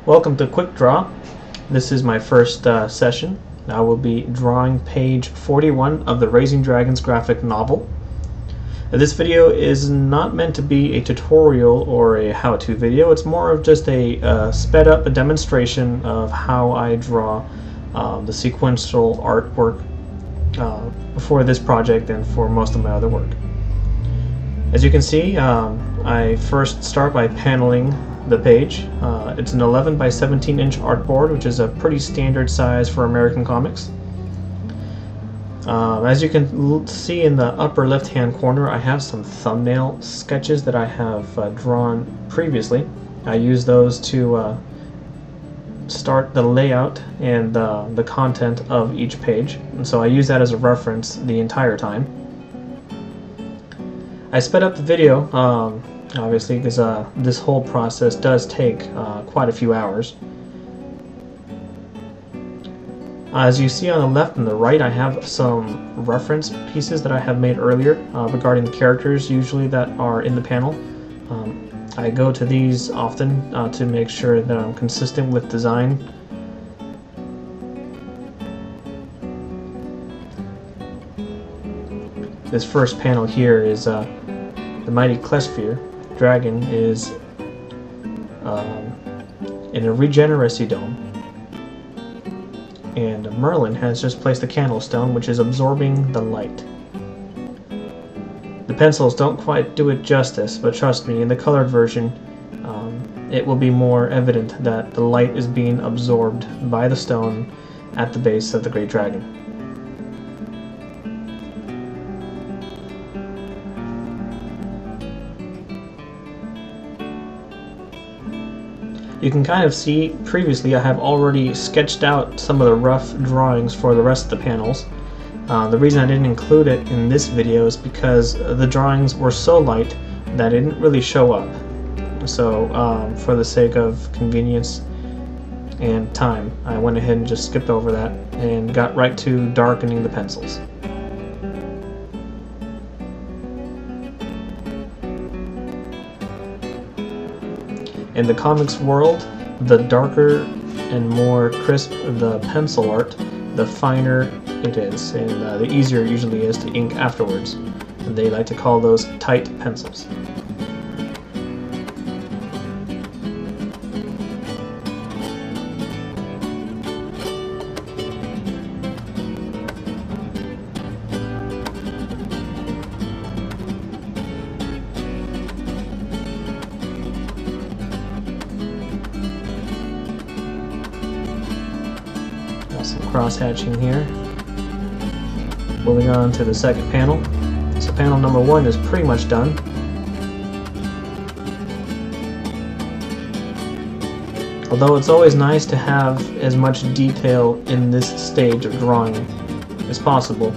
Welcome to QuickDraw. This is my first session. I will be drawing page 41 of the Raising Dragons graphic novel. This video is not meant to be a tutorial or a how-to video. It's more of just a sped up demonstration of how I draw the sequential artwork for this project and for most of my other work. As you can see, I first start by paneling the page. It's an 11 by 17 inch artboard, which is a pretty standard size for American comics. As you can see in the upper left hand corner, I have some thumbnail sketches that I have drawn previously. I use those to start the layout and the content of each page, and so I use that as a reference the entire time. I sped up the video obviously because this whole process does take quite a few hours. As you see on the left and the right, I have some reference pieces that I have made earlier regarding the characters usually that are in the panel. I go to these often to make sure that I'm consistent with design. This first panel here is the mighty Clefspeare dragon is in a regeneracy dome, and Merlin has just placed a candlestone which is absorbing the light. The pencils don't quite do it justice, but trust me, in the colored version it will be more evident that the light is being absorbed by the stone at the base of the great dragon. You can kind of see previously I have already sketched out some of the rough drawings for the rest of the panels. The reason I didn't include it in this video is because the drawings were so light that it didn't really show up. So for the sake of convenience and time, I went ahead and just skipped over that and got right to darkening the pencils. In the comics world, the darker and more crisp the pencil art, the finer it is, and the easier it usually is to ink afterwards. And they like to call those tight pencils. Some cross-hatching here. Moving on to the second panel. So panel number 1 is pretty much done. Although it's always nice to have as much detail in this stage of drawing as possible,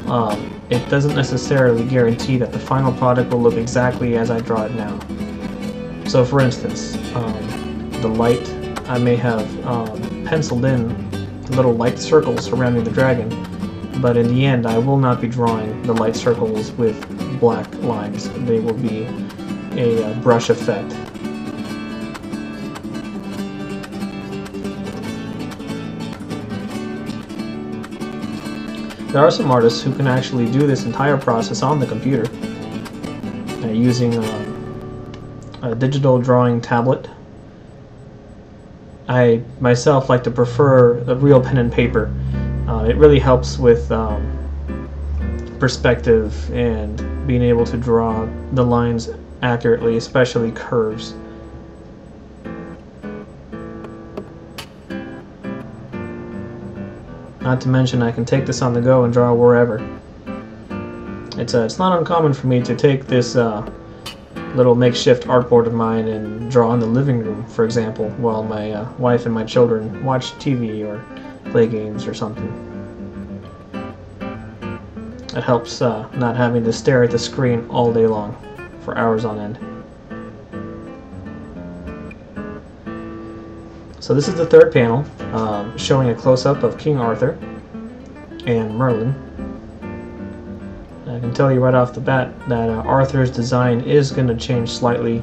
it doesn't necessarily guarantee that the final product will look exactly as I draw it now. So for instance, the light, I may have penciled in little light circles surrounding the dragon, but in the end I will not be drawing the light circles with black lines. They will be a brush effect. There are some artists who can actually do this entire process on the computer using a digital drawing tablet. I myself like to prefer a real pen and paper. It really helps with perspective and being able to draw the lines accurately, especially curves. Not to mention I can take this on the go and draw wherever. It's not uncommon for me to take this little makeshift artboard of mine and draw in the living room, for example, while my wife and my children watch TV or play games or something. It helps not having to stare at the screen all day long for hours on end. So this is the third panel, showing a close-up of King Arthur and Merlin. I can tell you right off the bat that Arthur's design is going to change slightly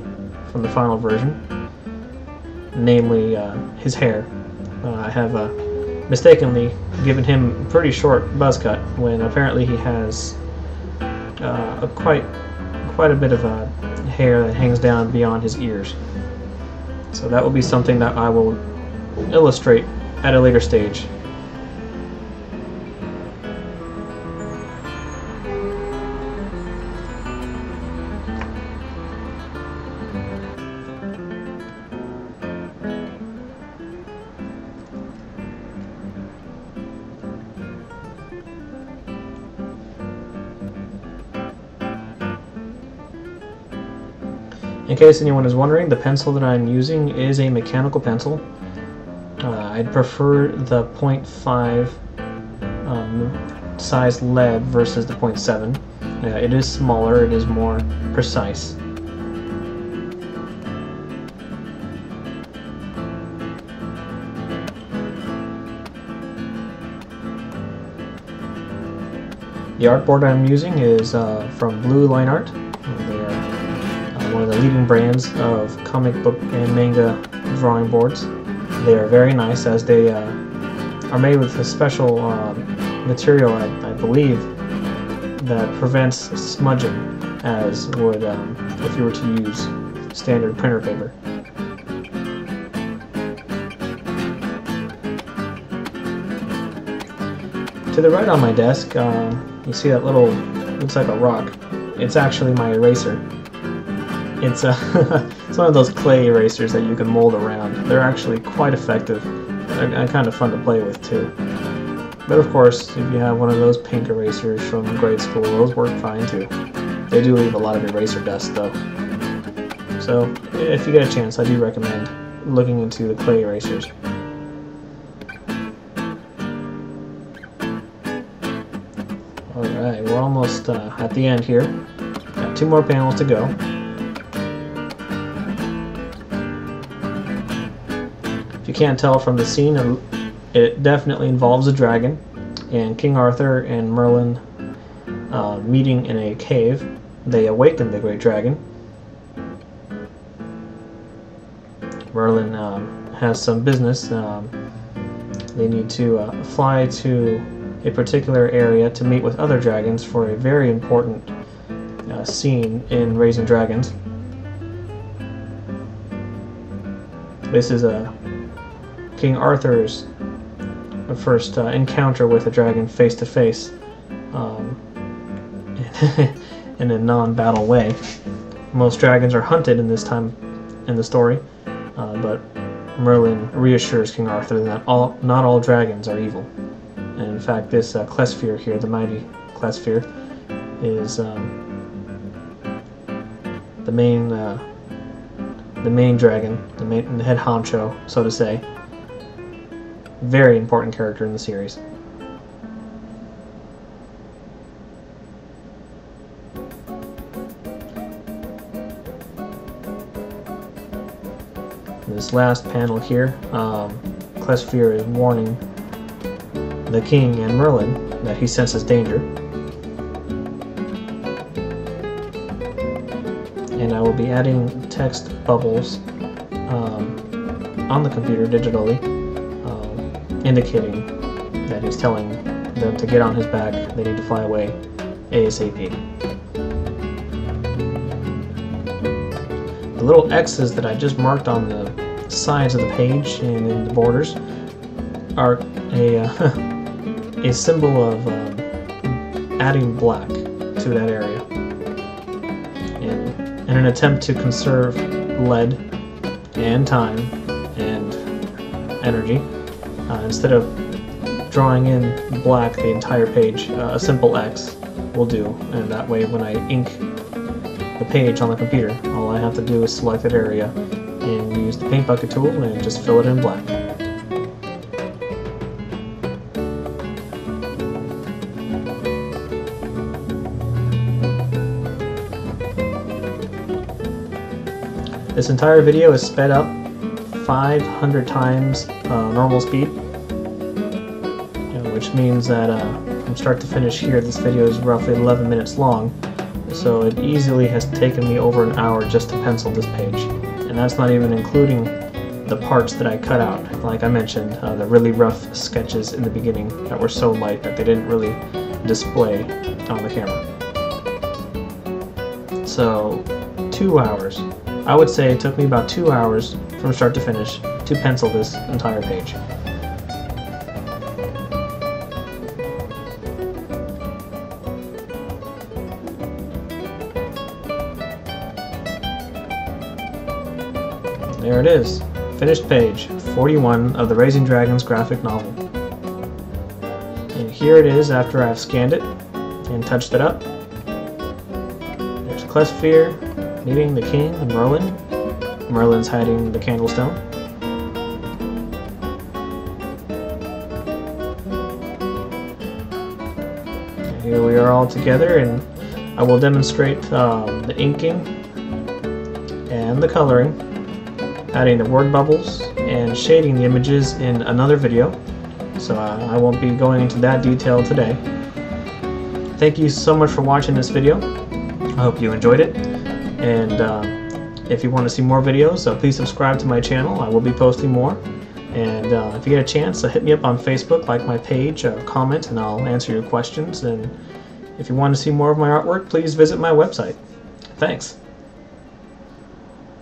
from the final version. namely his hair. I have mistakenly given him a pretty short buzz cut when apparently he has quite a bit of hair that hangs down beyond his ears. So that will be something that I will illustrate at a later stage. In case anyone is wondering, the pencil that I'm using is a mechanical pencil. I'd prefer the 0.5 size lead versus the 0.7. It is smaller, it is more precise. The artboard I'm using is from Blue Line Art. They are one of the leading brands of comic book and manga drawing boards. They are very nice, as they are made with a special material, I believe, that prevents smudging, as would if you were to use standard printer paper. To the right on my desk, you see that little, looks like a rock. It's actually my eraser. It's it's one of those clay erasers that you can mold around. They're actually quite effective and kind of fun to play with too. But of course, if you have one of those pink erasers from grade school, those work fine too. They do leave a lot of eraser dust though. So if you get a chance, I do recommend looking into the clay erasers. Alright, we're almost at the end here. Got 2 more panels to go. If you can't tell from the scene, it definitely involves a dragon, and King Arthur and Merlin meeting in a cave. They awaken the great dragon. Merlin has some business. They need to fly to a particular area to meet with other dragons for a very important scene in Raising Dragons. This is King Arthur's first encounter with a dragon face to face, in a non-battle way. Most dragons are hunted in this time in the story, but Merlin reassures King Arthur that not all dragons are evil. And in fact, this Clefspeare here, the mighty Clefspeare, is the main dragon, the head honcho, so to say. Very important character in the series. This last panel here, Clefspeare is warning the king and Merlin that he senses danger. And I will be adding text bubbles on the computer digitally, indicating that he's telling them to get on his back, they need to fly away ASAP. The little X's that I just marked on the sides of the page and in the borders are a symbol of adding black to that area in an attempt to conserve lead and time and energy. Instead of drawing in black the entire page, a simple X will do, and that way when I ink the page on the computer, all I have to do is select that area and use the paint bucket tool and just fill it in black. This entire video is sped up 500 times normal speed, which means that from start to finish here, this video is roughly 11 minutes long, so it easily has taken me over an hour just to pencil this page, and that's not even including the parts that I cut out. Like I mentioned, the really rough sketches in the beginning that were so light that they didn't really display on the camera. So 2 hours. I would say it took me about 2 hours from start to finish to pencil this entire page. There it is, finished page 41 of the Raising Dragons graphic novel. And here it is after I've scanned it and touched it up. There's Clefspeare meeting the king and Merlin. Merlin's hiding the candlestone. And here we are all together, and I will demonstrate the inking and the coloring, adding the word bubbles and shading the images in another video, so I won't be going into that detail today. Thank you so much for watching this video. I hope you enjoyed it, and if you want to see more videos, please subscribe to my channel. I will be posting more, and if you get a chance, hit me up on Facebook, like my page, comment, and I'll answer your questions. And if you want to see more of my artwork, please visit my website. Thanks.